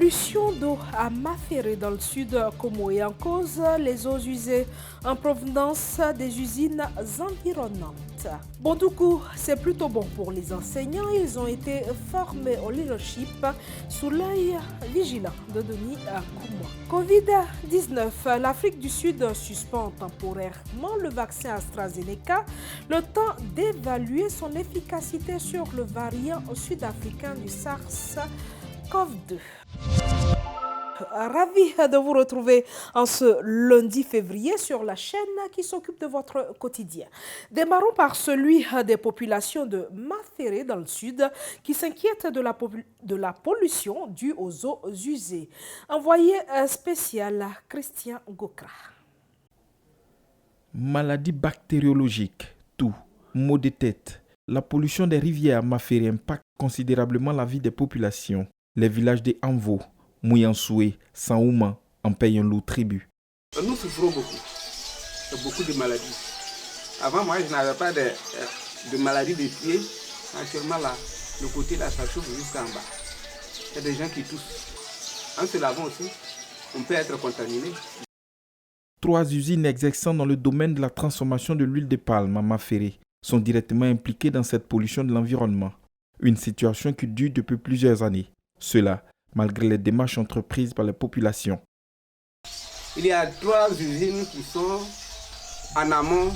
pollution d'eau à Maféré dans le sud Como et en cause les eaux usées en provenance des usines environnantes. Bondoukou, c'est plutôt bon pour les enseignants. Ils ont été formés au leadership sous l'œil vigilant de Denis Koumoua. Covid-19, l'Afrique du Sud suspend temporairement le vaccin AstraZeneca, le temps d'évaluer son efficacité sur le variant sud-africain du SARS-CoV-2. Ravi de vous retrouver en ce lundi février sur la chaîne qui s'occupe de votre quotidien. Démarrons par celui des populations de Maféré dans le sud qui s'inquiètent de la pollution due aux eaux usées. Envoyé spécial Christian Gokra. Maladies bactériologiques, toux, maux de tête. La pollution des rivières Maféré impacte considérablement la vie des populations. Les villages de Anvo, Mouyansoué, Saouma en payent un lourd tribut. Nous souffrons beaucoup de maladies. Avant, moi, je n'avais pas de maladies de pied. Actuellement, là, le côté là, ça chauffe jusqu'en bas. Il y a des gens qui toussent. En se lavant aussi, on peut être contaminé. 3 usines exerçant dans le domaine de la transformation de l'huile de palme à Maféré sont directement impliquées dans cette pollution de l'environnement. Une situation qui dure depuis plusieurs années. Cela, malgré les démarches entreprises par les populations. Il y a 3 usines qui sont en amont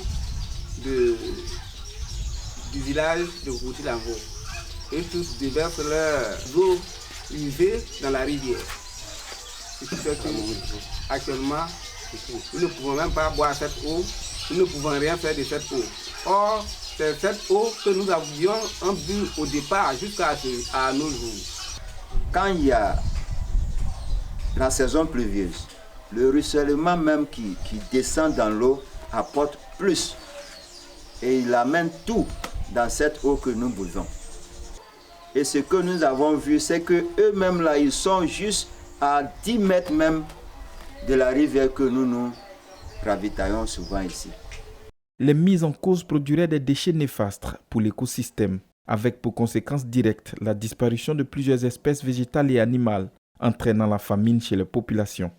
du village de Kouti-Lango. Et tous déversent leurs eaux usées dans la rivière. Actuellement, nous ne pouvons même pas boire cette eau, nous ne pouvons rien faire de cette eau. Or, c'est cette eau que nous avions bu au départ jusqu'à nos jours. Quand il y a la saison pluvieuse, le ruissellement même qui descend dans l'eau apporte plus. Et il amène tout dans cette eau que nous buvons. Et ce que nous avons vu, c'est qu'eux-mêmes là, ils sont juste à 10 mètres même de la rivière que nous ravitaillons souvent ici. Les mises en cause produiraient des déchets néfastes pour l'écosystème, avec pour conséquence directe la disparition de plusieurs espèces végétales et animales, entraînant la famine chez les populations.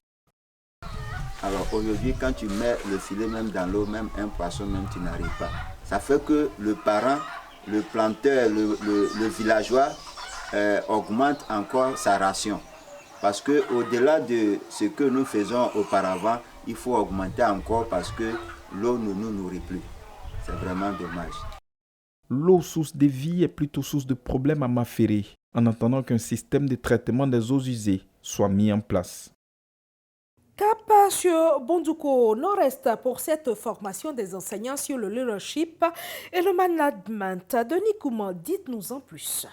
Alors aujourd'hui, quand tu mets le filet même dans l'eau, même un poisson, même tu n'arrives pas. Ça fait que le parent, le planteur, le villageois augmente encore sa ration. Parce qu'au-delà de ce que nous faisons auparavant, il faut augmenter encore parce que l'eau ne nous nourrit plus. C'est vraiment dommage. L'eau, source de vie, est plutôt source de problèmes à Maféré, en attendant qu'un système de traitement des eaux usées soit mis en place. Cap sur Bondoukou Nord-Est pour cette formation des enseignants sur le leadership et le management. Denis Koumoua, dites-nous en plus.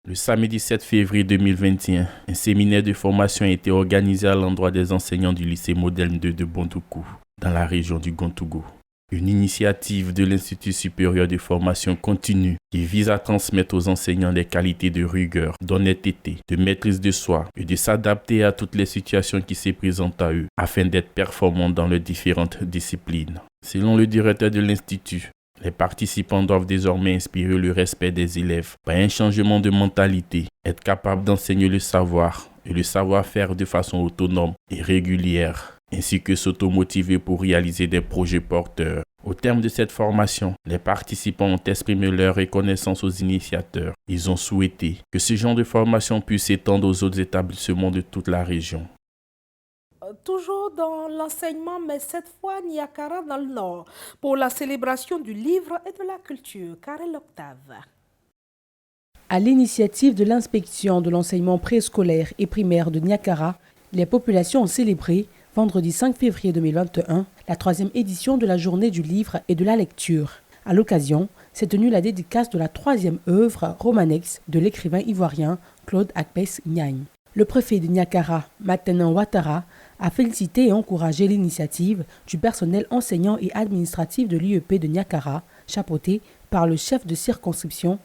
Le samedi 7 février 2021, un séminaire de formation a été organisé à l'endroit des enseignants du lycée moderne 2 de Bondoukou, dans la région du Gontougou. Une initiative de l'Institut supérieur de formation continue qui vise à transmettre aux enseignants les qualités de rigueur, d'honnêteté, de maîtrise de soi et de s'adapter à toutes les situations qui se présentent à eux afin d'être performants dans leurs différentes disciplines. Selon le directeur de l'Institut, les participants doivent désormais inspirer le respect des élèves par un changement de mentalité, être capables d'enseigner le savoir et le savoir-faire de façon autonome et régulière, ainsi que s'automotiver pour réaliser des projets porteurs. Au terme de cette formation, les participants ont exprimé leur reconnaissance aux initiateurs. Ils ont souhaité que ce genre de formation puisse s'étendre aux autres établissements de toute la région. Toujours dans l'enseignement, mais cette fois Niakara dans le Nord, pour la célébration du livre et de la culture. Karel Octave. À l'initiative de l'inspection de l'enseignement préscolaire et primaire de Niakara, les populations ont célébré, vendredi 5 février 2021, la 3e édition de la journée du livre et de la lecture. À l'occasion, s'est tenue la dédicace de la 3e œuvre romanesque de l'écrivain ivoirien Claude Akpès Niagne. Le préfet de Niakara, Matenan Ouattara, a félicité et encouragé l'initiative du personnel enseignant et administratif de l'IEP de Niakara, chapeauté par le chef de circonscription,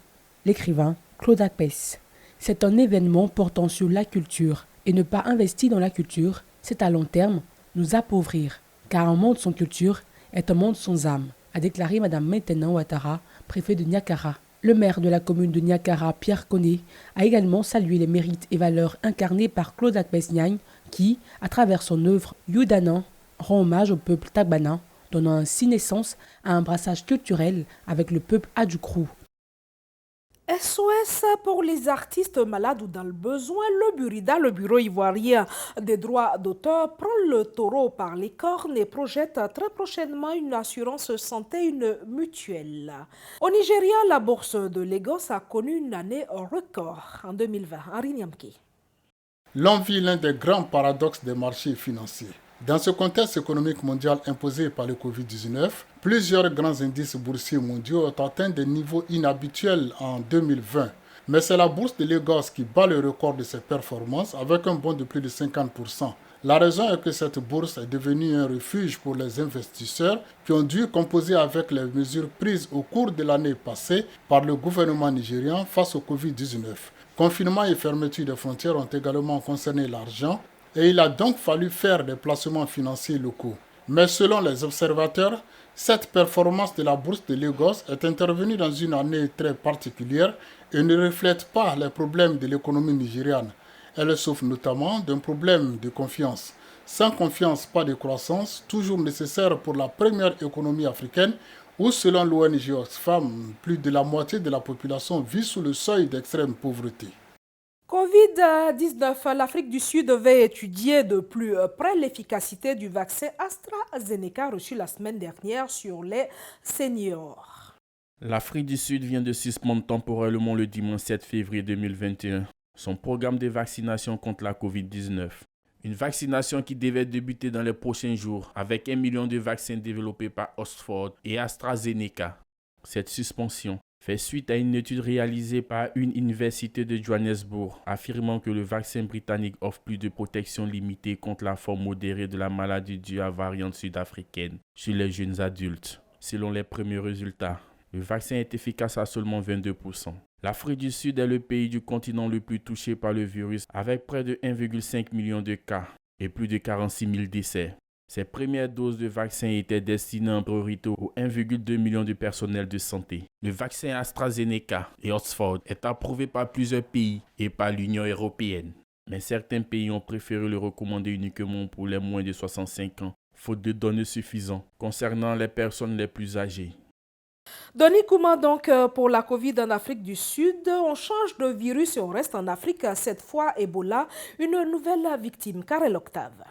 l'écrivain Claude Akpès. C'est un événement portant sur la culture et ne pas investir dans la culture, c'est à long terme nous appauvrir, car un monde sans culture est un monde sans âme, a déclaré Mme Matenan Ouattara, préfet de Niakara. Le maire de la commune de Niakara, Pierre Koné, a également salué les mérites et valeurs incarnés par Claude Akpesniagne qui, à travers son œuvre Youdanan, rend hommage au peuple tagbanin, donnant ainsi naissance à un brassage culturel avec le peuple adjoukrou. SOS pour les artistes malades ou dans le besoin, le Burida, le Bureau ivoirien des droits d'auteur, prend le taureau par les cornes et projette très prochainement une assurance santé, une mutuelle. Au Nigeria, la bourse de Lagos a connu une année record en 2020. Henri Niamki. L'on vit l'un des grands paradoxes des marchés financiers. Dans ce contexte économique mondial imposé par le Covid-19, plusieurs grands indices boursiers mondiaux ont atteint des niveaux inhabituels en 2020. Mais c'est la bourse de Lagos qui bat le record de ses performances avec un bond de plus de 50%. La raison est que cette bourse est devenue un refuge pour les investisseurs qui ont dû composer avec les mesures prises au cours de l'année passée par le gouvernement nigérian face au Covid-19. Confinement et fermeture des frontières ont également concerné l'argent et il a donc fallu faire des placements financiers locaux. Mais selon les observateurs, cette performance de la bourse de Lagos est intervenue dans une année très particulière et ne reflète pas les problèmes de l'économie nigériane. Elle souffre notamment d'un problème de confiance. Sans confiance, pas de croissance, toujours nécessaire pour la première économie africaine où, selon l'ONG Oxfam, plus de la moitié de la population vit sous le seuil d'extrême pauvreté. Covid-19, l'Afrique du Sud devait étudier de plus près l'efficacité du vaccin AstraZeneca reçu la semaine dernière sur les seniors. L'Afrique du Sud vient de suspendre temporairement le dimanche 7 février 2021 son programme de vaccination contre la Covid-19. Une vaccination qui devait débuter dans les prochains jours avec 1 million de vaccins développés par Oxford et AstraZeneca. Cette suspension fait suite à une étude réalisée par une université de Johannesburg affirmant que le vaccin britannique offre plus de protection limitée contre la forme modérée de la maladie due à la variante sud-africaine chez les jeunes adultes. Selon les premiers résultats, le vaccin est efficace à seulement 22%. L'Afrique du Sud est le pays du continent le plus touché par le virus avec près de 1,5 million de cas et plus de 46 000 décès. Ces premières doses de vaccin étaient destinées en priorité aux 1,2 million de personnels de santé. Le vaccin AstraZeneca et Oxford est approuvé par plusieurs pays et par l'Union européenne. Mais certains pays ont préféré le recommander uniquement pour les moins de 65 ans, faute de données suffisantes concernant les personnes les plus âgées. Denis Kouma donc pour la Covid en Afrique du Sud. On change de virus et on reste en Afrique. Cette fois, Ebola, une nouvelle victime. Karel Octave.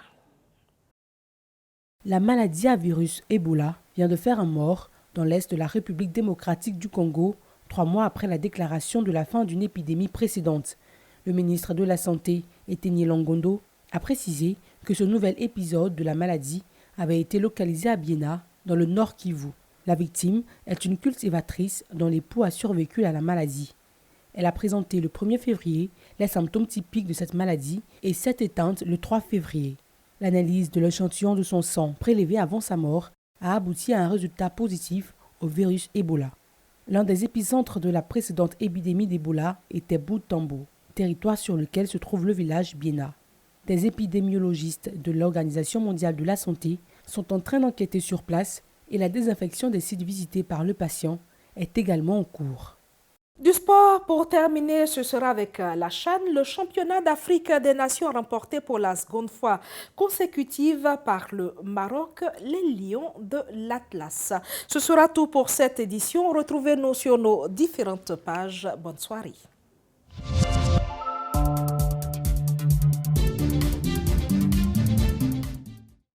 La maladie à virus Ebola vient de faire un mort dans l'est de la République démocratique du Congo, 3 mois après la déclaration de la fin d'une épidémie précédente. Le ministre de la Santé, Eteni Longondo, a précisé que ce nouvel épisode de la maladie avait été localisé à Biena, dans le nord Kivu. La victime est une cultivatrice dont l'époux a survécu à la maladie. Elle a présenté le 1er février les symptômes typiques de cette maladie et s'est éteinte le 3 février. L'analyse de l'échantillon de son sang prélevé avant sa mort a abouti à un résultat positif au virus Ebola. L'un des épicentres de la précédente épidémie d'Ebola était Boutambo, territoire sur lequel se trouve le village Biena. Des épidémiologistes de l'Organisation mondiale de la santé sont en train d'enquêter sur place et la désinfection des sites visités par le patient est également en cours. Du sport, pour terminer, ce sera avec la CHAN, le championnat d'Afrique des Nations remporté pour la seconde fois consécutive par le Maroc, les Lions de l'Atlas. Ce sera tout pour cette édition. Retrouvez-nous sur nos différentes pages. Bonne soirée.